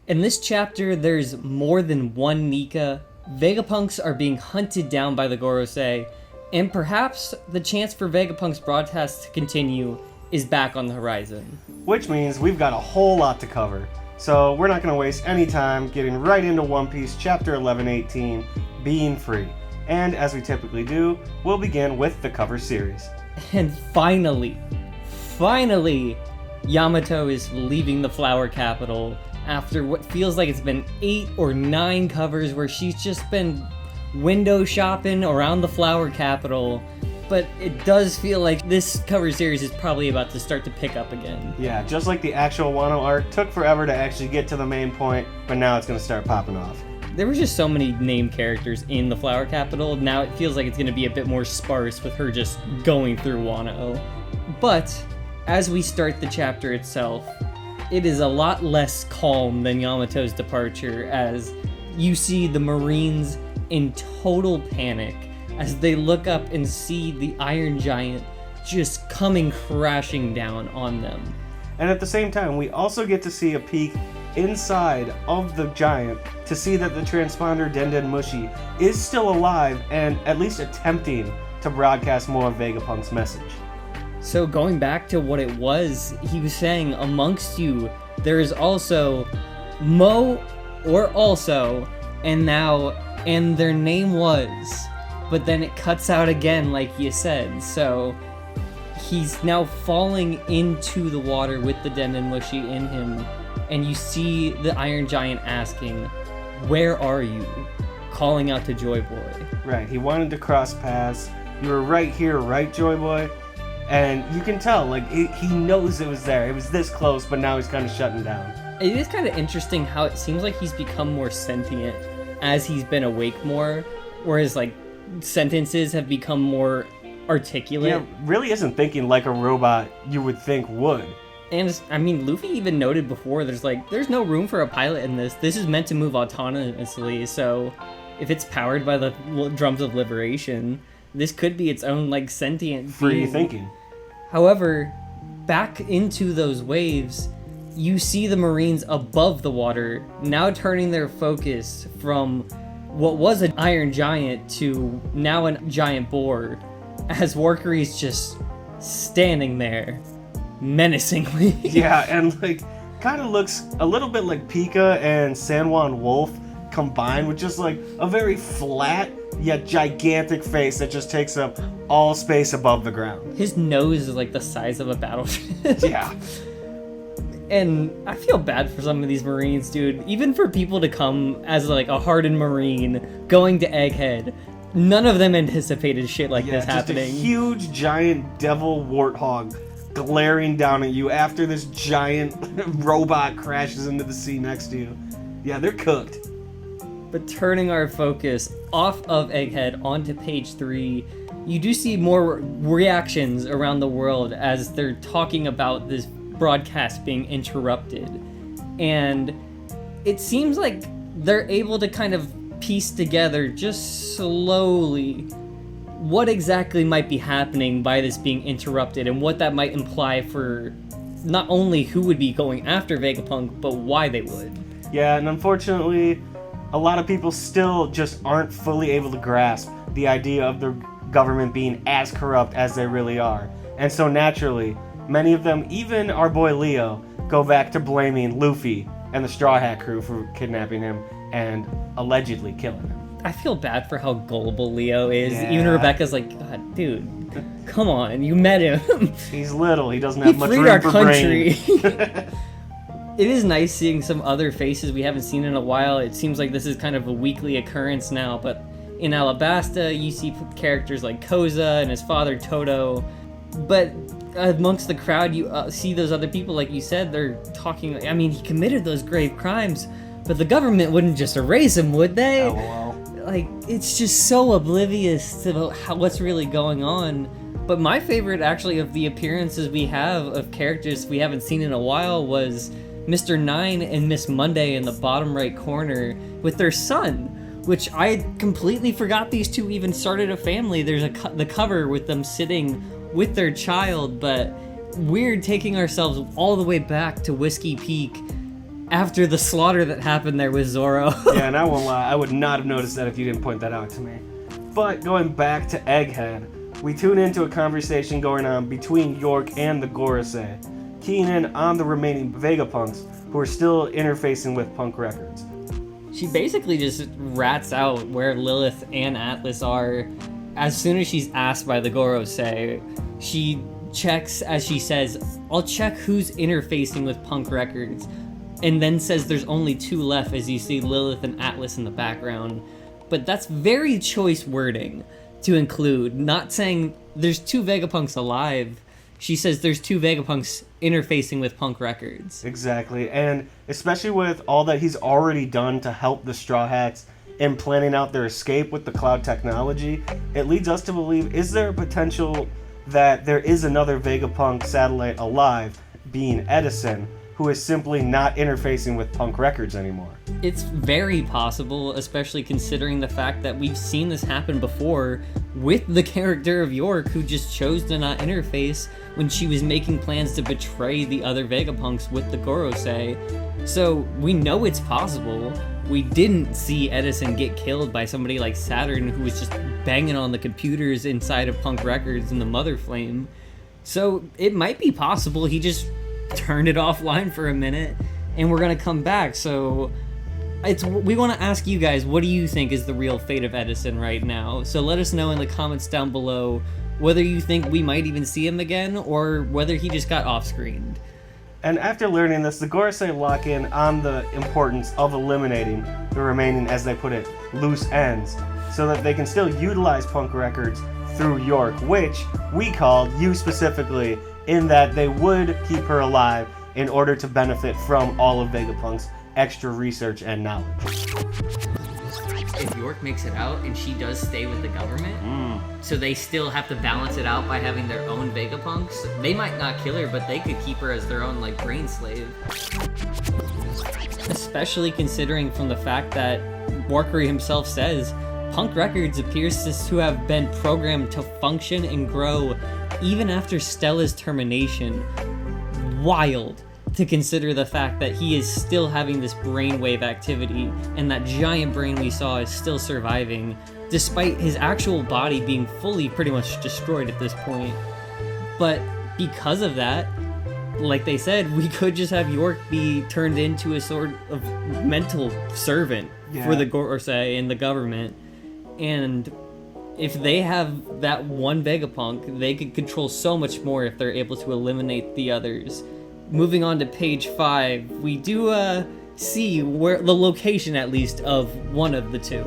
In this chapter, there's more than one Nika. Vegapunks are being hunted down by the Gorosei, and perhaps the chance for Vegapunk's broadcast to continue is back on the horizon. Which means we've got a whole lot to cover. So we're not going to waste any time getting right into One Piece Chapter 1118, Being Free. And as we typically do, we'll begin with the cover series. And finally, Yamato is leaving the Flower Capital after what feels like it's been 8 or 9 covers where she's just been window shopping around the Flower Capital. But it does feel like this cover series is probably about to start to pick up again. Yeah, just like the actual Wano arc, took forever to actually get to the main point, but now it's going to start popping off. There were just so many named characters in the Flower Capital, now it feels like it's going to be a bit more sparse with her just going through Wano. But, as we start the chapter itself, it is a lot less calm than Yamato's departure, as you see the Marines in total panic as they look up and see the Iron Giant just coming crashing down on them. And at the same time, we also get to see a peek inside of the giant to see that the transponder Den Mushi is still alive and at least attempting to broadcast more of Vegapunk's message. So going back to what it was, he was saying, amongst you, there is also Mo or also, and now, and their name was... But then it cuts out again, like you said, so he's now falling into the water with the Den Mushi in him, and you see the Iron Giant asking, "Where are you?" calling out to Joy Boy. Right, he wanted to cross paths. You were right here, right, Joy Boy? And you can tell, like, he knows it was there. It was this close, but now he's kind of shutting down. It is kind of interesting how it seems like he's become more sentient as he's been awake more, whereas, like, sentences have become more articulate. Yeah, really isn't thinking like a robot you would think would. And, I mean, Luffy even noted before, there's no room for a pilot in this. This is meant to move autonomously, so if it's powered by the drums of liberation, this could be its own, like, sentient free being. thinking. However, back into those waves, you see the Marines above the water, now turning their focus from what was an Iron Giant to now a giant boar, as Warcurry's just standing there menacingly. Yeah, and like kind of looks a little bit like Pika and San Juan Wolf combined, with just like a very flat yet gigantic face that just takes up all space above the ground. His nose is like the size of a battleship. Yeah. And I feel bad for some of these Marines, dude. Even for people to come as like a hardened Marine going to Egghead, none of them anticipated shit like this happening. Just a huge giant devil warthog glaring down at you after this giant robot crashes into the sea next to you. Yeah, they're cooked. But turning our focus off of Egghead onto page 3, you do see more reactions around the world as they're talking about this broadcast being interrupted, and it seems like they're able to kind of piece together just slowly what exactly might be happening by this being interrupted and what that might imply for not only who would be going after Vegapunk, but why they would. Yeah, and unfortunately a lot of people still just aren't fully able to grasp the idea of the government being as corrupt as they really are, and so naturally many of them, even our boy Leo, go back to blaming Luffy and the Straw Hat crew for kidnapping him and allegedly killing him. I feel bad for how gullible Leo is. Yeah. Even Rebecca's like, God, dude, come on, you met him. He's little, he doesn't have much room our for country. brain. It is nice seeing some other faces we haven't seen in a while. It seems like this is kind of a weekly occurrence now, but in Alabasta, you see characters like Koza and his father Toto, but amongst the crowd, you see those other people, like you said, they're talking, I mean, he committed those grave crimes, but the government wouldn't just erase him, would they? LOL. Like, it's just so oblivious to what's really going on. But my favorite, actually, of the appearances we have of characters we haven't seen in a while was Mr. Nine and Miss Monday in the bottom right corner with their son, which I completely forgot these two even started a family. There's the cover with them sitting with their child, but weird taking ourselves all the way back to Whiskey Peak after the slaughter that happened there with Zoro. Yeah, and I won't lie, I would not have noticed that if you didn't point that out to me. But going back to Egghead, we tune into a conversation going on between York and the Gorosei, keying in on the remaining Vegapunks who are still interfacing with Punk Records. She basically just rats out where Lilith and Atlas are. As soon as she's asked by the Gorosei, she checks, as she says, I'll check who's interfacing with Punk Records, and then says there's only 2 left as you see Lilith and Atlas in the background. But that's very choice wording to include, not saying there's 2 Vegapunks alive. She says there's 2 Vegapunks interfacing with Punk Records. Exactly, and especially with all that he's already done to help the Straw Hats in planning out their escape with the cloud technology, it leads us to believe, is there a potential that there is another Vegapunk satellite alive, being Edison, who is simply not interfacing with Punk Records anymore? It's very possible, especially considering the fact that we've seen this happen before with the character of York, who just chose to not interface when she was making plans to betray the other Vegapunks with the Gorosei. So we know it's possible. We didn't see Edison get killed by somebody like Saturn, who was just banging on the computers inside of Punk Records in the Mother Flame. So it might be possible he just turned it offline for a minute and we're gonna come back. So we want to ask you guys, what do you think is the real fate of Edison right now? So let us know in the comments down below whether you think we might even see him again or whether he just got off-screened. And after learning this, the Gorosei lock in on the importance of eliminating the remaining, as they put it, loose ends, so that they can still utilize Punk Records through York, which we called, you specifically, in that they would keep her alive in order to benefit from all of Vegapunk's extra research and knowledge. If York makes it out and she does stay with the government, so they still have to balance it out by having their own Vegapunks, they might not kill her, but they could keep her as their own, like, brain slave. Especially considering from the fact that Warkery himself says Punk Records appears to have been programmed to function and grow even after Stella's termination. Wild to consider the fact that he is still having this brainwave activity and that giant brain we saw is still surviving, despite his actual body being fully pretty much destroyed at this point. But because of that, like they said, we could just have York be turned into a sort of mental servant for the Gorosei and the government. And if they have that one Vegapunk, they could control so much more if they're able to eliminate the others. Moving on to page 5, we do see where the location, at least, of one of the 2.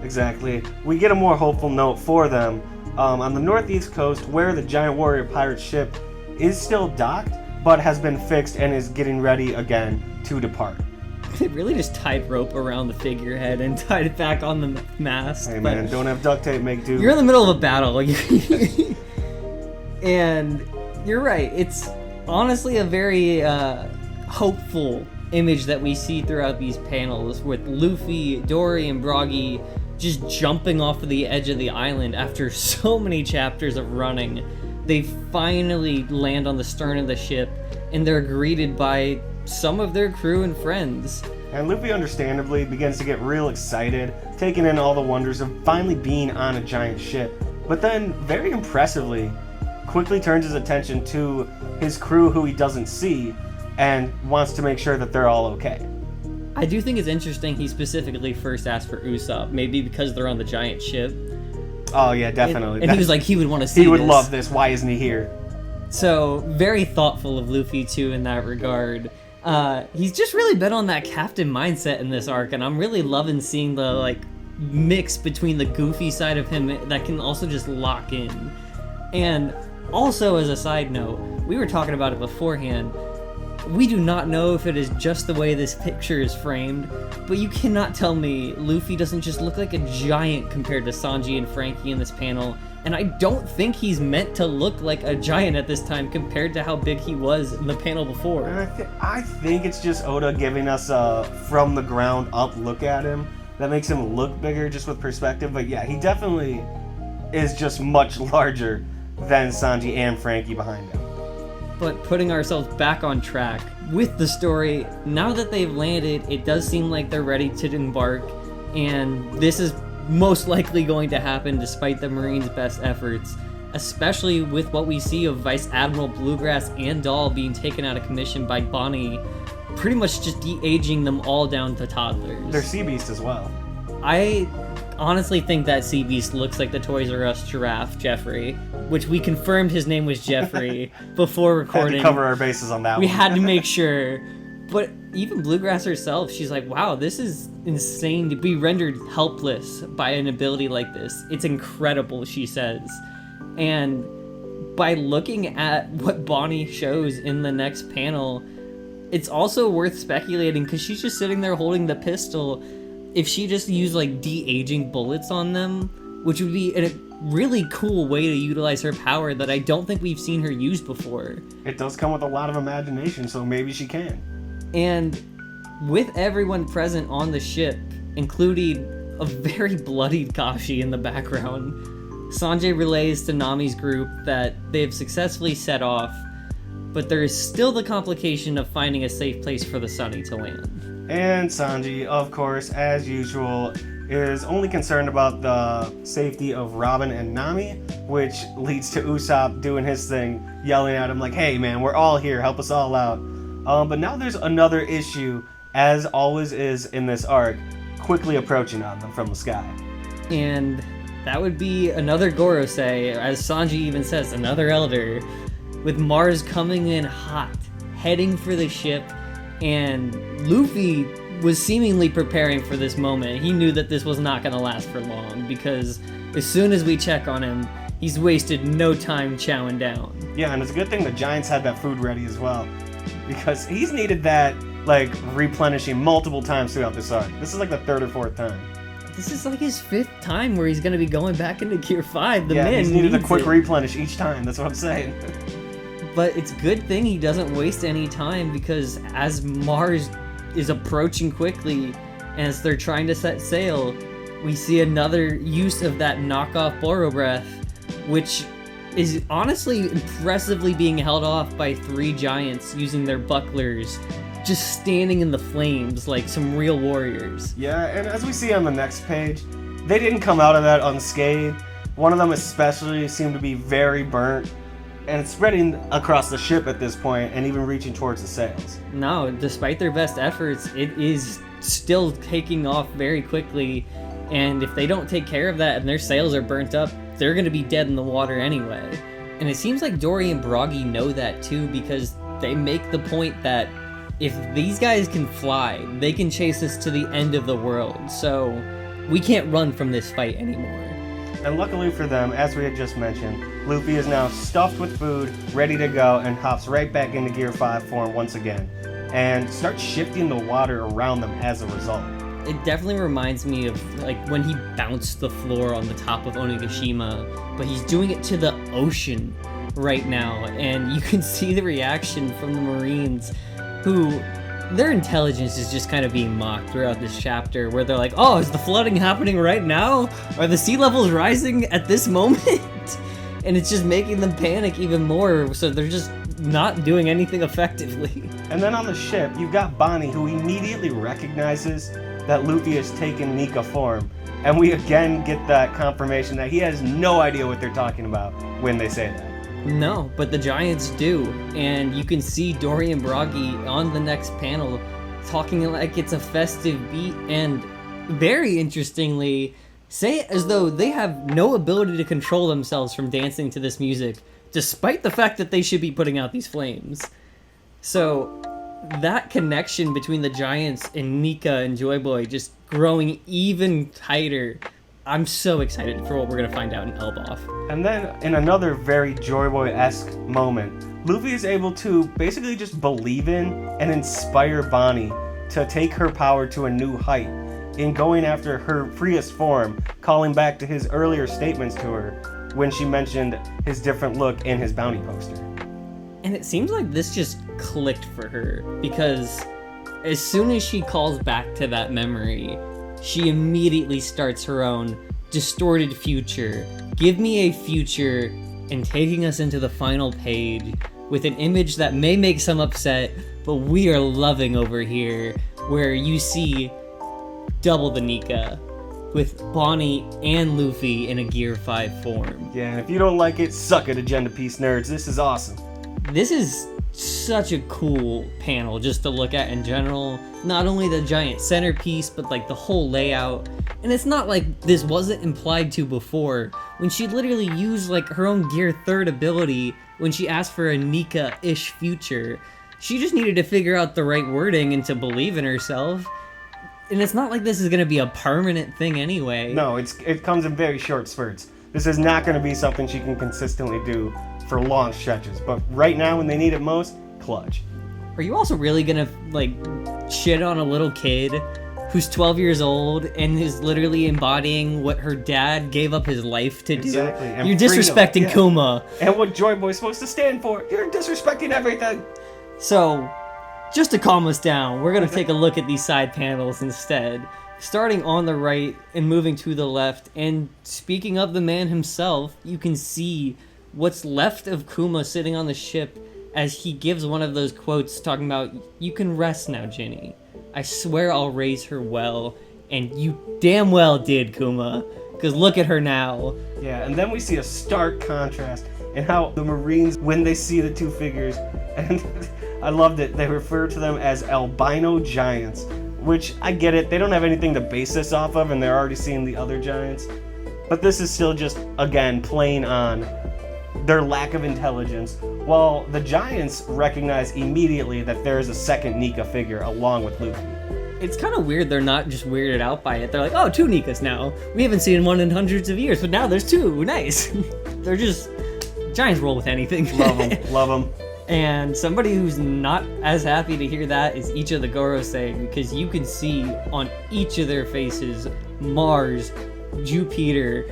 Exactly. We get a more hopeful note for them. On the northeast coast, where the giant warrior pirate ship is still docked, but has been fixed and is getting ready again to depart. They really just tied rope around the figurehead and tied it back on the mast. Hey man, don't have duct tape, make do. You're in the middle of a battle. And you're right, it's honestly a very hopeful image that we see throughout these panels, with Luffy, Dory, and Broggy just jumping off of the edge of the island after so many chapters of running. They finally land on the stern of the ship, and they're greeted by some of their crew and friends. And Luffy understandably begins to get real excited, taking in all the wonders of finally being on a giant ship. But then, very impressively, quickly turns his attention to his crew who he doesn't see and wants to make sure that they're all okay. I do think it's interesting he specifically first asked for Usopp, maybe because they're on the giant ship. Oh yeah, definitely. And he was like, he would want to see this. He would love this, why isn't he here? So, very thoughtful of Luffy too in that regard. He's just really been on that captain mindset in this arc, and I'm really loving seeing the, like, mix between the goofy side of him that can also just lock in. And also, as a side note, we were talking about it beforehand, we do not know if it is just the way this picture is framed, but you cannot tell me Luffy doesn't just look like a giant compared to Sanji and Frankie in this panel, and I don't think he's meant to look like a giant at this time compared to how big he was in the panel before. And I think it's just Oda giving us a from the ground up look at him that makes him look bigger just with perspective, but yeah, he definitely is just much larger than Sanji and Frankie behind him. But putting ourselves back on track with the story, now that they've landed, it does seem like they're ready to embark, and this is most likely going to happen despite the Marines' best efforts, especially with what we see of Vice Admiral Bluegrass and Dahl being taken out of commission by Bonney, pretty much just de-aging them all down to toddlers. They're sea beasts as well. I honestly think that sea beast looks like the Toys R Us giraffe, Jeffrey, which we confirmed his name was Jeffrey before recording. Had to cover our bases on that We one. had to make sure. But even Bluegrass herself, she's like, wow, this is insane to be rendered helpless by an ability like this. It's incredible, she says. And by looking at what Bonney shows in the next panel, it's also worth speculating, because she's just sitting there holding the pistol. If she just used like de-aging bullets on them, which would be a really cool way to utilize her power that I don't think we've seen her use before. It does come with a lot of imagination, so maybe she can. And with everyone present on the ship, including a very bloodied Kashi in the background, Sanjay relays to Nami's group that they have successfully set off, but there is still the complication of finding a safe place for the Sunny to land. And Sanji, of course, as usual, is only concerned about the safety of Robin and Nami, which leads to Usopp doing his thing, yelling at him like, hey man, we're all here, help us all out. But now there's another issue, as always is in this arc, quickly approaching on them from the sky. And that would be another Gorosei, as Sanji even says, another Elder, with Mars coming in hot, heading for the ship, and Luffy was seemingly preparing for this moment. He knew that this was not going to last for long, because as soon as we check on him, he's wasted no time chowing down. Yeah, and it's a good thing the Giants had that food ready as well, because he's needed that, like, replenishing multiple times throughout this arc. This is like the third or fourth time. This is like his 5th time where he's going to be going back into Gear 5. The man he's needed a quick it. replenish each time, that's what I'm saying. But it's a good thing he doesn't waste any time, because as Mars is approaching quickly, as they're trying to set sail, we see another use of that knockoff Boro Breath, which is honestly impressively being held off by 3 giants using their bucklers, just standing in the flames like some real warriors. Yeah, and as we see on the next page, they didn't come out of that unscathed. One of them especially seemed to be very burnt, and it's spreading across the ship at this point and even reaching towards the sails. No, despite their best efforts, it is still taking off very quickly, and if they don't take care of that and their sails are burnt up, they're going to be dead in the water anyway. And it seems like Dory and Broggy know that too, because they make the point that if these guys can fly, they can chase us to the end of the world, so we can't run from this fight anymore. And luckily for them, as we had just mentioned, Luffy is now stuffed with food, ready to go, and hops right back into Gear 5 form once again, and starts shifting the water around them as a result. It definitely reminds me of like when he bounced the floor on the top of Onigashima, but he's doing it to the ocean right now, and you can see the reaction from the Marines, who their intelligence is just kind of being mocked throughout this chapter, where they're like, oh, is the flooding happening right now? Are the sea levels rising at this moment? And it's just making them panic even more, so they're just not doing anything effectively. And then on the ship, you've got Bonney, who immediately recognizes that Luffy has taken Nika form, and we again get that confirmation that he has no idea what they're talking about when they say that. No, but the Giants do, and you can see Dory and Broggy on the next panel talking like it's a festive beat, and very interestingly, say it as though they have no ability to control themselves from dancing to this music, despite the fact that they should be putting out these flames. So that connection between the Giants and Nika and Joy Boy just growing even tighter. I'm so excited for what we're going to find out in Elbaf. And then, in another very Joy Boy-esque moment, Luffy is able to basically just believe in and inspire Bonney to take her power to a new height in going after her freest form, calling back to his earlier statements to her when she mentioned his different look in his bounty poster. And it seems like this just clicked for her, because as soon as she calls back to that memory, she immediately starts her own distorted future. Give me a future, and taking us into the final page, with an image that may make some upset, but we are loving over here, where you see double the Nika, with Bonney and Luffy in a Gear 5 form. Yeah, and if you don't like it, suck it, Agenda Piece nerds. This is awesome. This is such a cool panel just to look at in general. Not only the giant centerpiece, but like the whole layout. And it's not like this wasn't implied to before, when she literally used like her own Gear 3rd ability when she asked for a Nika-ish future. She just needed to figure out the right wording and to believe in herself. And it's not like this is going to be a permanent thing anyway. No, it comes in very short spurts. This is not going to be something she can consistently do for long stretches. But right now, when they need it most, clutch. Are you also really going to, like, shit on a little kid who's 12 years old and is literally embodying what her dad gave up his life to do? Exactly. And you're disrespecting freedom, yeah. Kuma. And what Joy Boy's supposed to stand for. You're disrespecting everything. So, just to calm us down, we're going to take a look at these side panels instead. Starting on the right and moving to the left, and speaking of the man himself, you can see what's left of Kuma sitting on the ship as he gives one of those quotes talking about, "You can rest now, Ginny. I swear I'll raise her well," and you damn well did, Kuma, because look at her now. Yeah, and then we see a stark contrast in how the Marines, when they see the two figures, and I loved it, they refer to them as albino giants, which I get it, they don't have anything to base this off of, and they're already seeing the other giants. But this is still just, again, playing on their lack of intelligence, while the giants recognize immediately that there is a second Nika figure along with Luffy. It's kind of weird they're not just weirded out by it. They're like, oh, 2 Nikas now. We haven't seen one in hundreds of years, but now there's 2. Nice. They're just... Giants roll with anything. Love them. Love them. And somebody who's not as happy to hear that is each of the Gorosei, because you can see on each of their faces Mars, Jupiter,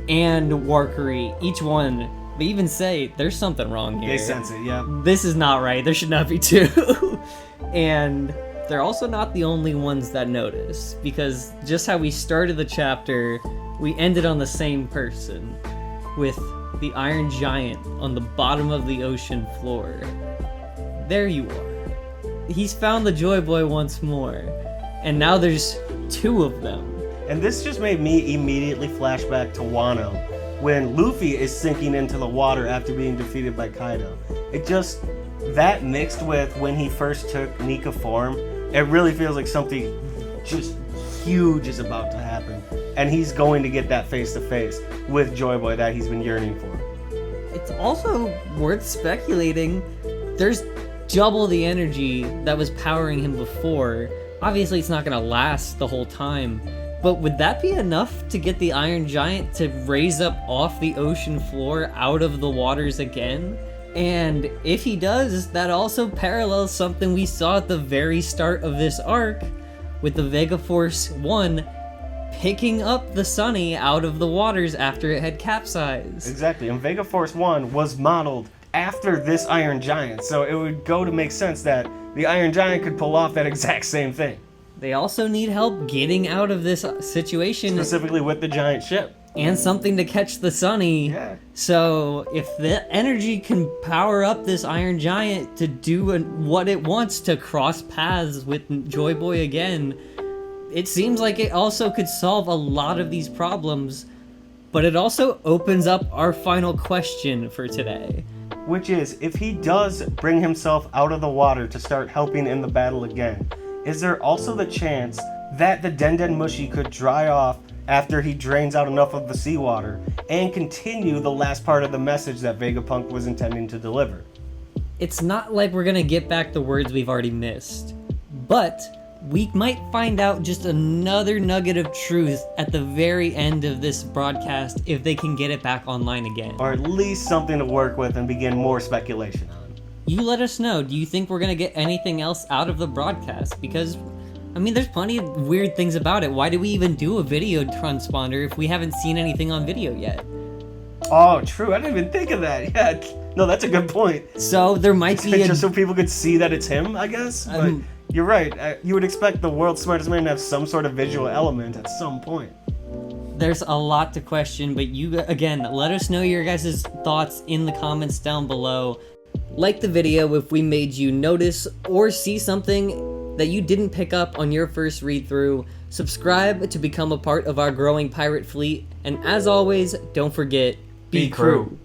and Warkari. Each one, they even say there's something wrong here. They sense it, yeah. This is not right. There should not be 2. And they're also not the only ones that notice, because just how we started the chapter, we ended on the same person, with the Iron Giant on the bottom of the ocean floor. There you are. He's found the Joy Boy once more, and now there's 2 of them. And this just made me immediately flash back to Wano, when Luffy is sinking into the water after being defeated by Kaido. It just, that mixed with when he first took Nika form, it really feels like something just huge is about to happen. And he's going to get that face-to-face with Joy Boy that he's been yearning for. It's also worth speculating, there's double the energy that was powering him before. Obviously it's not going to last the whole time, but would that be enough to get the Iron Giant to raise up off the ocean floor out of the waters again? And if he does, that also parallels something we saw at the very start of this arc, with the Vega Force 1 picking up the Sunny out of the waters after it had capsized. Exactly, and Vega Force 1 was modeled after this Iron Giant, so it would go to make sense that the Iron Giant could pull off that exact same thing. They also need help getting out of this situation. Specifically with the giant ship. And something to catch the Sunny. Yeah. So if the energy can power up this Iron Giant to do what it wants to cross paths with Joy Boy again, it seems like it also could solve a lot of these problems, but it also opens up our final question for today. Which is, if he does bring himself out of the water to start helping in the battle again, is there also the chance that the Denden Mushi could dry off after he drains out enough of the seawater and continue the last part of the message that Vegapunk was intending to deliver? It's not like we're gonna get back the words we've already missed, but we might find out just another nugget of truth at the very end of this broadcast if they can get it back online again. Or at least something to work with and begin more speculation on. You let us know. Do you think we're going to get anything else out of the broadcast? Because, I mean, there's plenty of weird things about it. Why do we even do a video transponder if we haven't seen anything on video yet? Oh, true. I didn't even think of that. Yeah. No, that's a good point. So there might be just so people could see that it's him, I guess? But you're right. You would expect the world's smartest man to have some sort of visual element at some point. There's a lot to question, but you, again, let us know your guys' thoughts in the comments down below. Like the video if we made you notice or see something that you didn't pick up on your first read through. Subscribe to become a part of our growing pirate fleet. And as always, don't forget, be crew.